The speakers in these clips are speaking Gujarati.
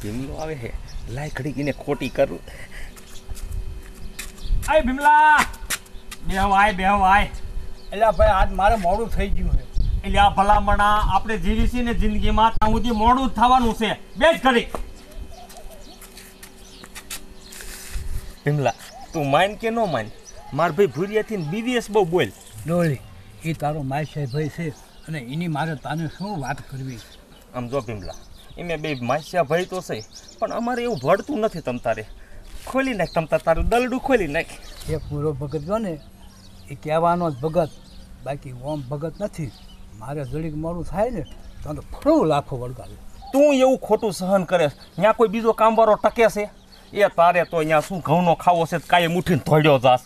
ભીમલો આવે છે, લાય ઘડીકીને ખોટી કરું. આય ભીમલા, બેહવાય બેહવાય. એટલે ભાઈ આજ મારે મોડું થઈ ગયું છે. એટલે આ ભલામણા આપણે જીવી છીએ ને જિંદગીમાં ત્યાં સુધી મોડું જ થવાનું છે. બે જ ઘડી. ભીમલા તું માન કે નો માન, માર ભાઈ ભૂરિયાથી બીવીએસ બહુ બોલ. ડોળી એ તારો માય ભાઈ છે અને એની મારે તને શું વાત કરવી. આમ જો ભીમલા, એમે બે માસ્યા ભાઈ તો છે, પણ અમારે એવું ભળતું નથી. તમ તારે ખોલી નાખ, તમ તારું દલડું ખોલી નાખ. એ પૂરો ભગત જો ને એ કહેવાનો જ ભગત, બાકી ઓમ ભગત નથી. મારે જડીક મોડું થાય ને તો ફળું લાખો વળગાવે. તું એવું ખોટું સહન કરે, ત્યાં કોઈ બીજો કામવાળો ટકે છે? એ તારે તો અહીંયા શું ઘઉંનો ખાવો છે, કાંઈ મુઠીને ધોડ્યો જાસ.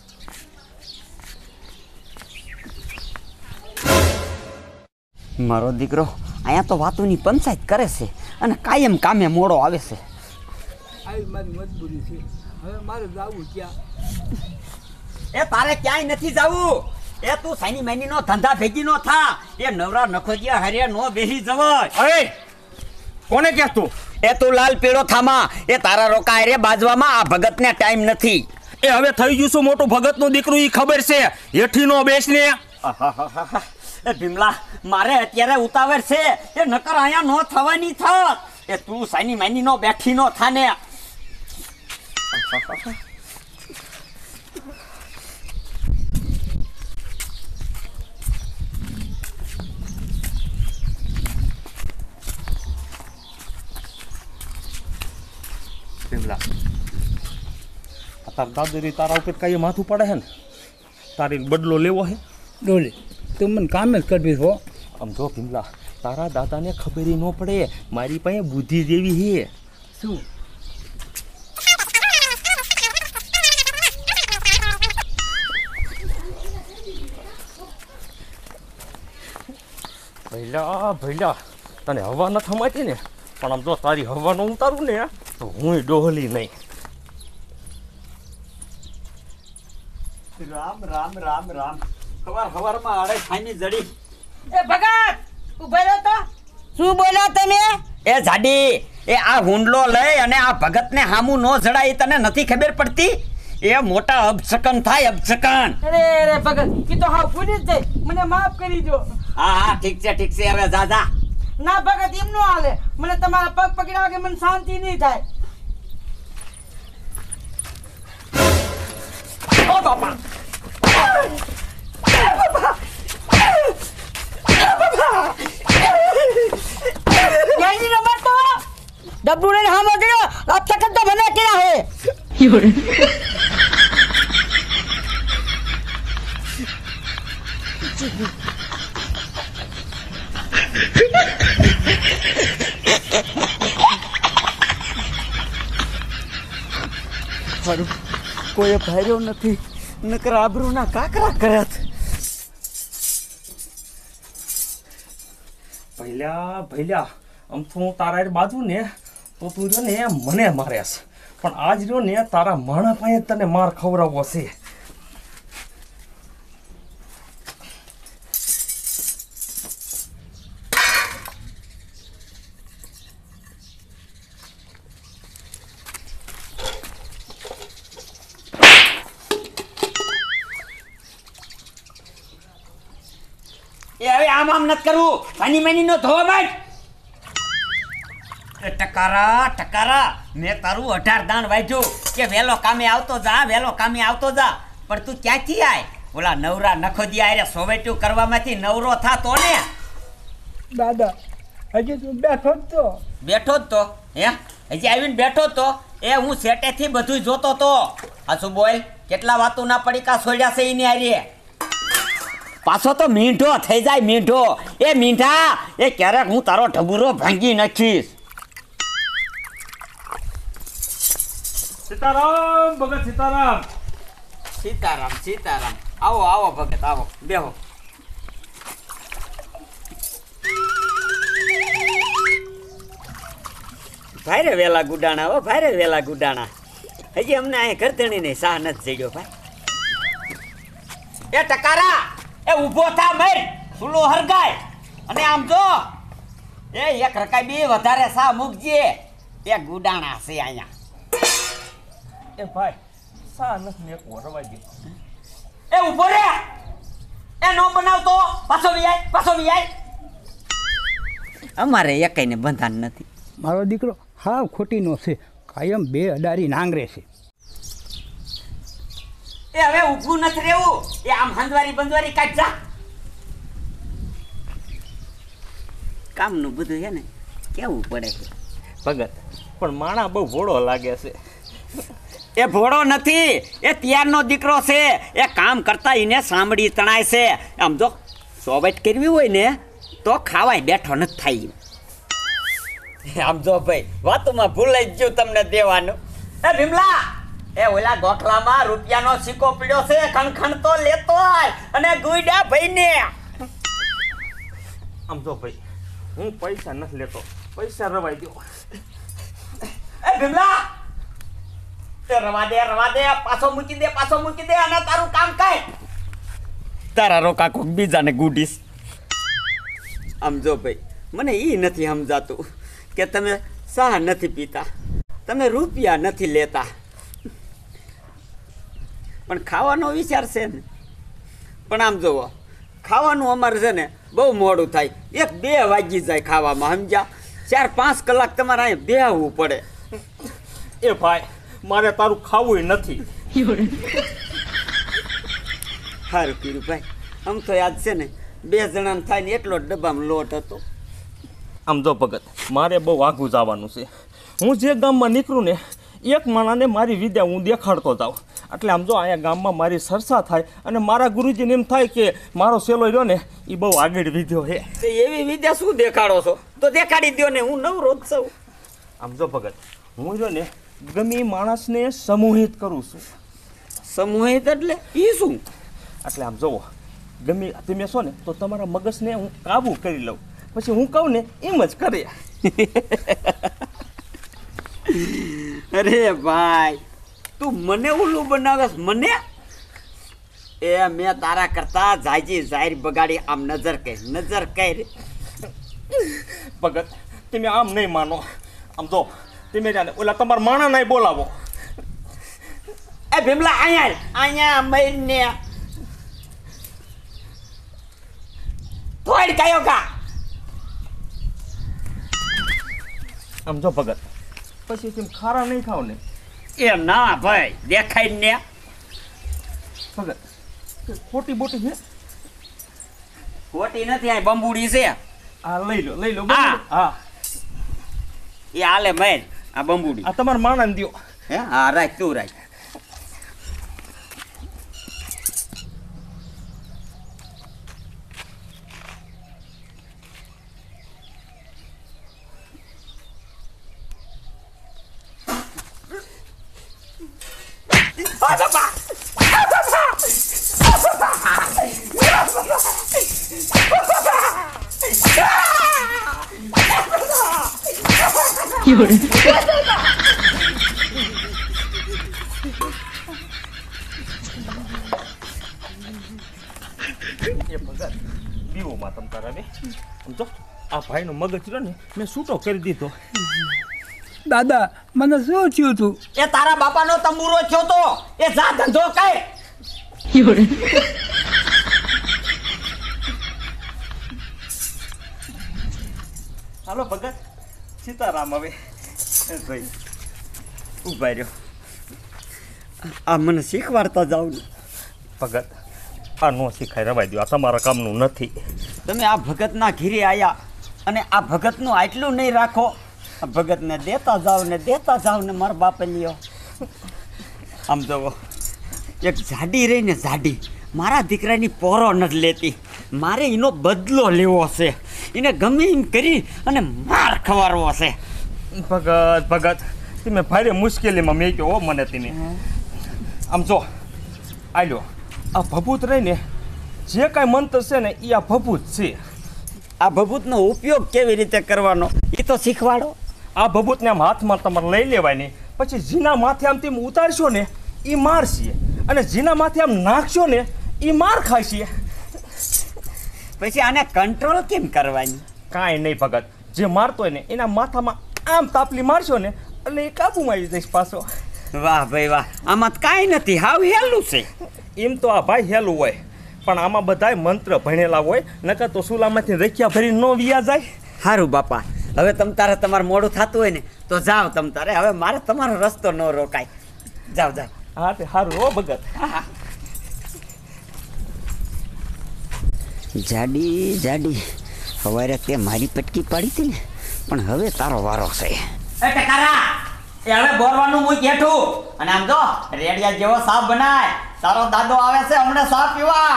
મારો દીકરો અહીંયા તો વાતોની પંચાયત કરે છે અને કાયમ કામે મોડો આવે છે. આવી મારી મજબૂરી છે, હવે મારે જવું ક્યાં? એ તારે ક્યાંય નથી જવું. એ તું સાની માની નો ધંધા ભેગી નો થા. એ નવરા નખોજિયા હરે નો બેસી જવાય. અરે કોને કહે તું? એ તું લાલ પીળો થામા. એ તારા રોકા હરે બાજવામાં આ ભગતને ટાઈમ નથી. એ હવે થઈ ગયું છું મોટું ભગતનું દીકરું, એ ખબર છે. હેઠી નો બેસ ને. એ ભીમલા મારે અત્યારે ઉતાવળ છે. એ નકર અહીંયા નો થવાની થત. એ તું સાની માની નો બેઠી નો થાને. ભીમલા તાર દાદરી તારા ઉપર કઈ માથું પડે છે ને, તારી બદલો લેવો છે. ડોળી તું મને કામે જ કરવી હો. આમ જો ભીમલા, તારા દાદાને ખબર ન પડે, મારી પાસે બુદ્ધિ જેવી છે. શું? ભઈલા તને હવા ન થમાતી ને, પણ આમ જો તારી હવાનું ઉતારું ને તો હું ડોહલી નહીં. રામ રામ રામ રામ. હવારમાં આડે ખાઈની જડી. એ ભગત ઉભા રહો તો. શું બોલ્યા તમે? એ જાડી, એ આ હુંડલો લઈ અને આ ભગતને હામું નો જડાય તને નથી ખબર પડતી? એ મોટા અબસકન થાય, અબસકન. અરે અરે ભગત, ઈ તો હાવ ભૂલી જ જાય. મને માફ કરી દો. હા હા ઠીક છે હવે જા જા. ના ભગત એમ નો હાલે. મને તમારા પગ પકડ્યા વગર મને શાંતિ નહીં થાય. ઓ બાપા. જલ્દી નો મત તો. ડબ્બુ ને હામો કર્યો. આ ચકન તો મને કર્યા હે. કોઈ ભાર્યો નથી, નકર આબરૂના કાકરા કર્યા. ભઈલા આમ તો હું તારા બાજુ ને તો તું જો ને મને મારેસ, પણ આજ રહ્યો ને તારા માણા પાસે તને માર ખવડાવવો છે. એ હવે આમ નથી કરવું. સાની માની નો ધોવા બાજ. ટકારા મેં તારું 18 દાણ વાંચ્યું કે વેલો કામે આવતો જા, વેલો કામે આવતો જા. પણ તું ક્યાંથી આય? ઓલા નવરા નખોદિયા આરે સોવેટ્યું કરવામાંથી નવરો થાતો ને. દાદા હજી તું બેઠો જ તો. બેઠો જ તો હે, હજી આવીને બેઠો જ તો. એ હું સેટેથી બધું જોતો તો. આ શું બોલ, કેટલા વાતો ના પડી કા છોડ્યા છે એની આરે. પાછો તો મીંઢો થઈ જાય, મીંઢો. એ મીંઢા, એ ક્યારેક હું તારો ઢબુરો ભાંગી નાખીશ. સીતારામ ભગત, સીતારામ. સીતારામ. આવો ભગત, આવો બેહો. ભાઈરે વેલા ગુડાણા હો, ભાઈરે વેલા ગુડાણા. હજી અમને અહીંયા કરતણી નહીં સાહ નથી જગ્યો ભાઈ. એ ટકારા, એ ઊભો થા મર, સુલો હરગાય. અને આમ જો, એ એક રકાઈ બી વધારે સા મૂકજે. એ ગુડાણા છે અહીંયા. એ ભાઈ સા નથી એક વરવા દે. એ ઊભો રે. એ નો બનાવતો પાછો વિયાય. અમારે એકાઈને બંધાન નથી. મારો દીકરો હાવ ખોટીનો છે, કાયમ બે અડારી નાંગરે છે. એ હવે ઊભું નથી રહેવું. એ આમ બંધવારી કાઢ જા. કામનું બધું છે ને કેવું પડે છે. ભગત પણ માણા બહુ ભોળો લાગે છે. એ ભોળો નથી, એ ત્યારનો દીકરો છે. એ કામ કરતા એને સાંભળી તણાય છે. આમ જો સોબત કરવી હોય ને તો ખાવાય બેઠો નથી થાય. આમ જો ભાઈ વાતોમાં ભૂલાઈ ગયું તમને દેવાનું. એ ભીમલા, એ ઓલા ગોખલામાં રૂપિયાનો સિક્કો પીડ્યો છે, ખણખણ તો લેતો આય અને ગુઈડા ભાઈને. આમ જો ભાઈ હું પૈસા નથી લેતો, પૈસા રવાઈ દો. એ ભીમલા, એ રવા દે, પાછો મૂકી દે અને તારું કામ કાય. તારા રોકા કોક બીજાને ગુડીશ. આમ જો ભાઈ મને એ નથી સમજાતું કે તમે ચા નથી પીતા, તમે રૂપિયા નથી લેતા, પણ ખાવાનો વિચાર છે ને. પણ આમ જુઓ ખાવાનું અમારે છે ને બહુ મોડું થાય, 1-2 વાગી જાય ખાવામાં, સમજ્યા? 4-5 કલાક તમારે અહીંયા બેહવું પડે. એ ભાઈ મારે તારું ખાવું નથી. સારું કર્યું ભાઈ. આમ તો યાદ છે ને 2 જણાને થાય ને એટલો જ ડબ્બામાં લોટ હતો. આમ જો ભગત મારે બહુ આઘું જવાનું છે. હું જે ગામમાં નીકળું ને એક માણાને મારી વિદ્યા હું દેખાડતો જાઉં. એટલે આમ જો અહીંયા ગામમાં મારી સરસા થાય અને મારા ગુરુજીને એમ થાય કે મારો સેલો રહ્યો ને એ બહુ આગળ વિધ્યો છે. તો એવી વિદ્યા શું દેખાડો છો? તો દેખાડી દો ને, હું નવરો જ છું. આમ જો ભગત હું રહ્યો ને ગમે એ માણસને સમૂહિત કરું છું. સમૂહિત એટલે એ શું? એટલે આમ જુઓ ગમે તમે છો ને તો તમારા મગજને હું કાબુ કરી લઉં, પછી હું કહું ને એમ જ કરે. અરે ભાઈ તું મને ઉલ્લું બનાવે મને? એ મેં તારા કરતા જાયજી જાહેર બગાડી. આમ નજર કર. ભગત તમે આમ નહીં માનો. આમ જો તમે જાણે ઓલા તમારા માણા નહીં બોલાવો. એ ભીમલા અહીંયા મઈને થોડ કયો કા. આમ જો ભગત પછી તેમ ખારા નહીં ખાવ ને. એ ના ભાઈ દેખાય ને. ભગત ખોટી બોટી છે. ખોટી નથી, આ બંબુડી છે. આ લઈ લો હા. હા એ હાલે મેન આ બંબુડી. આ તમારા માણા ને દ્યો. હે હા રાખ તું રાખ. એ ભગત દીવોમાં તમ તારા ને સમજો આ ભાઈનો મગજ રહ્યો ને મેં છૂટો કરી દીધો. દાદા મને શું થયું તું? એ તારા બાપાનો તંબુરો થયો તો. એ જા ધંધો કર. હાલો ભગત સીતારામ. હવે ભાઈ ઉભા રહ્યો. આ મને શીખવાડતા જાવ ને. ભગત આ નો શીખાય રવાઈ દો, આ તમારા કામનું નથી. તમે આ ભગતના ઘીરે આવ્યા અને આ ભગતનું આટલું નહીં રાખો. આ ભગતને દેતા જાવ ને મારા બાપે લ્યો. આમ જુઓ એક જાડી રહીને જાડી મારા દીકરાની પોરો નથી લેતી. મારે એનો બદલો લેવો છે. એને ગમે એમ કરી અને માર ખવારવો છે. ભગત તમે ભારે મુશ્કેલીમાં મેં કહો મને તમે. આમ જો આલ્યો આ ભભૂત રહીને જે કાંઈ મંત્ર છે ને એ આ ભભૂત છે. આ ભભૂતનો ઉપયોગ કેવી રીતે કરવાનો એ તો શીખવાડો. આ ભભૂતને આમ હાથમાં તમારે લઈ લેવાય ને પછી જીના માથે આમ તેમ ઉતારશો ને એ મારશે, અને જીના માથે આમ નાખશો ને એ માર ખાશે. પછી આને કંટ્રોલ કેમ કરવાની? કાંઈ નહીં ભગત, જે મારતો હોય ને એના માથામાં આમ તાપલી મારશો ને એટલે એ કાબુમાં આવી જઈશ પાછો. વાહ ભાઈ વાહ, આમાં તો કાંઈ નથી, હાવ હેલું છે. એમ તો આ ભાઈ હેલું હોય, પણ આમાં બધાય મંત્ર ભણેલા હોય, નકર તો સુલામાંથી રખ્યા ભરી ન વિયા જાય. સારું બાપા, હવે તમ તારે તમારે મોડું થતું હોય ને તો જાઓ તમ તારે. હવે મારે તમારો રસ્તો ન રોકાય. જાઓ જાઓ. હા તે સારું હો ભગત. જાડી જાડી સવારે તે મારી પટકી પાડી હતી ને, પણ હવે તારો વારો છે. એ ટકારા, એ હવે બોરવાનું મું કેઠું અને આમ જો રેડિયા જેવો સાપ બનાય. તારો દાદો આવે છે હમણાં સાપ પીવા.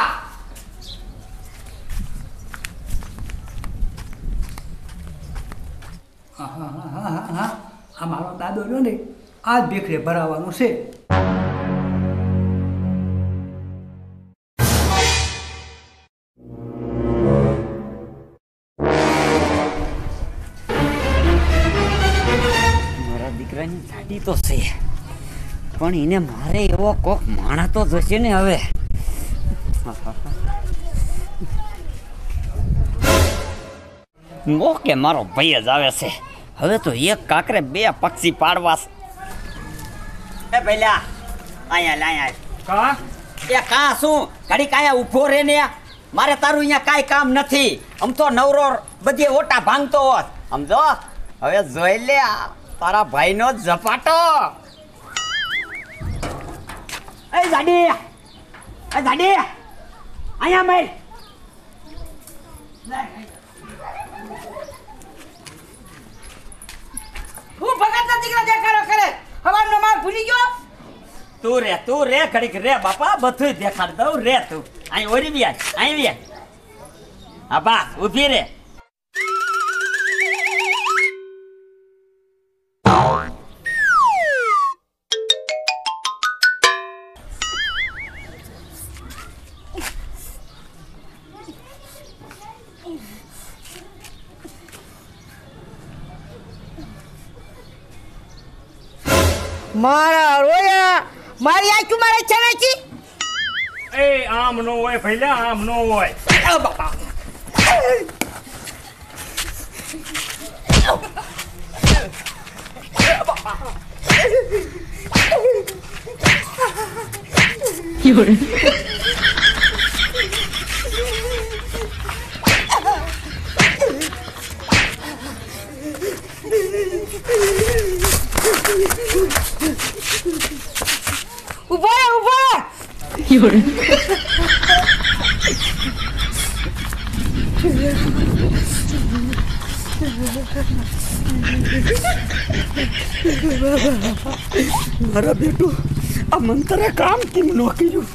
હા આ મારો દાદો રહ્યો ને આ જ ભેખરે ભરાવાનો છે. મારા દીકરાની જાડી તો છે, પણ એને મારે એવો કોક માણા તો જશે ને હવે. ઓકે, મારો ભાઈ જ આવે છે. હવે તો એક કાકરે બે પક્ષી પાડવા છે. એ પહેલા અહીંયા લાયા કા એ કા શું ઘડી કાયા ઊભો રે ને. મારે તારું અહીંયા કાંઈ કામ નથી. આમ તો નવરો બધી ઓટા ભાંગતો હોત. સમજો, હવે જોઈ લે તારા ભાઈનો ઝપાટો. એ જાડી, એ જાડી અહીંયા મેલ. હું ભગતના દીકરા દેખાડો કરે હવાનો માર ભૂલી ગયો. તું રે ઘડીક રે બાપા, બધું દેખાડ દઉં રે. તું અહીં ઓરી બી અહીં બી. હા બા ઊભી રે. મારા રોયા મારી આંખું મારે ચણાકી. એ આમ નો હોય ભઈલા, આમ નો હોય. ઉભો રે, ઉભો રે. મારા બેટું આ મંતરે કામ કેમ ન કર્યું?